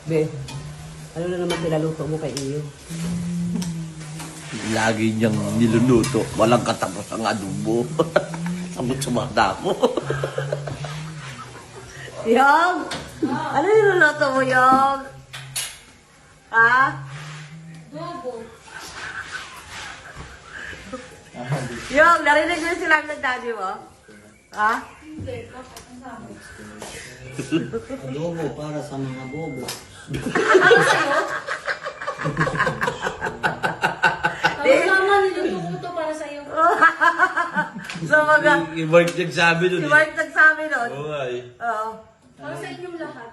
Be, ano na naman pinaluto mo kay iyo? Lagi niyang niluluto. Walang katapos ang adobo. Sabot sa mata ko. Yog! Ano yung niluluto mo, Yog? Ha? Bobo. Yog, narinig mo yung sila ng daddy mo? Ha? Hindi, bakit ang sabi? Adobo para sa mga bobo. Ano sa'yo? Tapos naman, niluto ko to para sa'yo. So, mga... Si Mark nagsabi Si nun eh. Mark nagsabi nun. Oo nga eh. Oo. Para sa inyong lahat.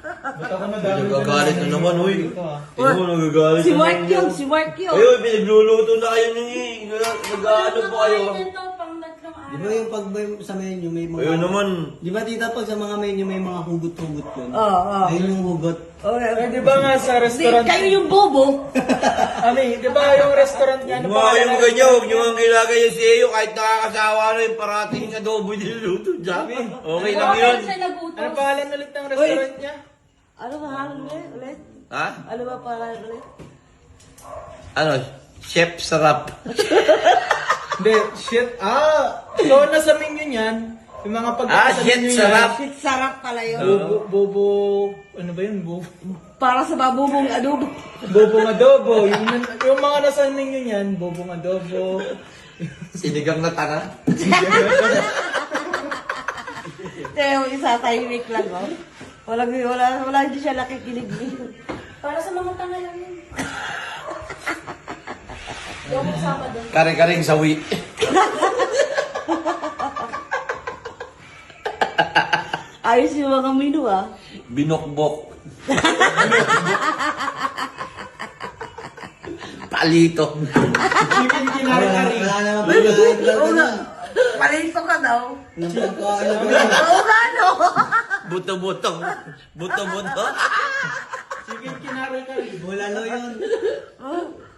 Ba't ako madami? Nagagalit na naman, uy. Tingnan mo, nagagalit Si na Mark naman yun, si Mark yun. Ayun, pinagluluto na kayo nun eh. Nag-ano po kayo. Kumain nito pang tatlong Di araw. ba yung pag sa menu may mga... Ayun naman. Di ba tita pag sa mga menu may mga hugot-hugot yun? Oo, oo. Ayun yung hugot. Okay. Di ba nga sa Hindi, restaurant, kayo yung bobo. Ami, di ba yung restaurant nga, ano Huwag mo kayong ganyan, huwag nyo ang ginagaya si Eyo kahit nakakasawa na yung parating adobo niluluto dyan. Okay lang Bakit yun. siya nagutos? Ano pangalan ulit ng restaurant niya? Ano ba halang ulit? Ha? Ano ba pangalan ulit? Ano? Chef Sarap. Hindi, shit. So nasa menu niyan, yung mga pagkain sa Shit menu Sarap. Shit, sarap pala yun. Bobo, ano ba yun? Para sa babubong adobo. Bobong adobo. Yung mga nasa menu niyan, bobong adobo. Sinigang na tanga. Kaya yung isa tahimik lang, oh. Wala, hindi siya nakikinig. Para sa mga tanga lang yun. Yung kasama doon. Kare-karing sawi. Ayos yung mga menu, ah. Binokbok. Palito. Wala naman pagkain lang Oo ka nga. na. Palito ka daw. Walang pagkain lang ka na. Oo nga, no? Buto-buto. Buto-buto. Sige, kinari-kari. Bulalo yun.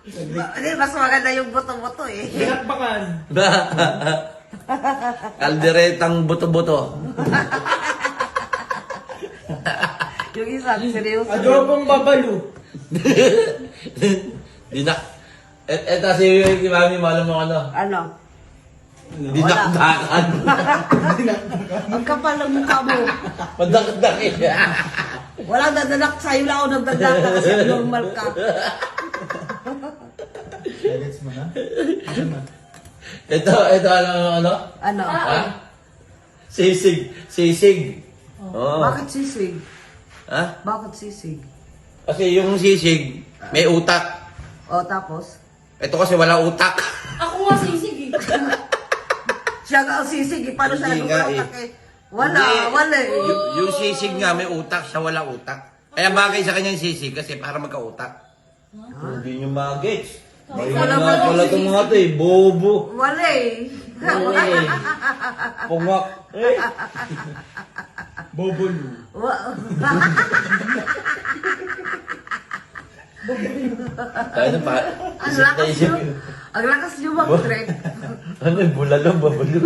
Hindi, mas maganda yung buto-buto, eh. Pinakbakan. Kalderetang buto-buto. Yung isa, seryoso. Adobong babalu. Dinak. Eto si Mami, malam mo ano? Ano? Dinakdakan. Ang kapal ng mukha mo. Madakdak eh. Walang dadanak sa'yo lang ako nagdadak ka kasi normal ka. Gets mo na? Ito, ano? Ano? Ha? Sisig. Sisig. Oo. Bakit sisig? Ha? Bakit sisig? Kasi yung sisig, may utak. O, tapos? Ito kasi wala utak. Ako nga sisig eh. Siya nga ang sisig, eh. Paano siya Hindi nga, nagkukulang eh. eh? Wala, Hindi. wala eh. Yung sisig nga may utak, siya wala utak. Kaya bagay sa kanya yung sisig kasi para magka-utak. Hindi nyo magets. May Wala mga ba pala itong mga ito eh, bobo. Wala eh. Pungak. Eh. Bobolu. Wa- Kaya na pa. Ang lakas nyo. Ang lakas nyo mag-trek. Ano yung bulalo, babalo.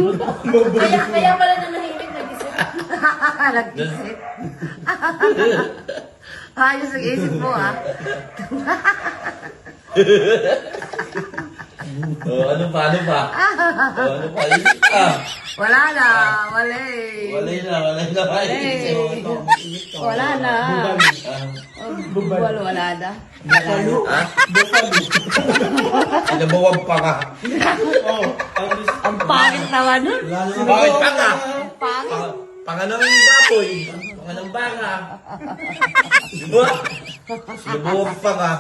Kaya pala na nahilig nag-isip. Nag-isip. Ayos ang isip mo, ha? Ano pa? Ano pa? Isip pa. Wala na. Wala eh. Wala na. Wala na. Bubal, wala na. Ha? Sinabawag pa ka. Ang pangit naman nun. Bakit pa ka? Ang pangit. Panganang baboy. Panganang baka. Diba? Sinabawag pa ka.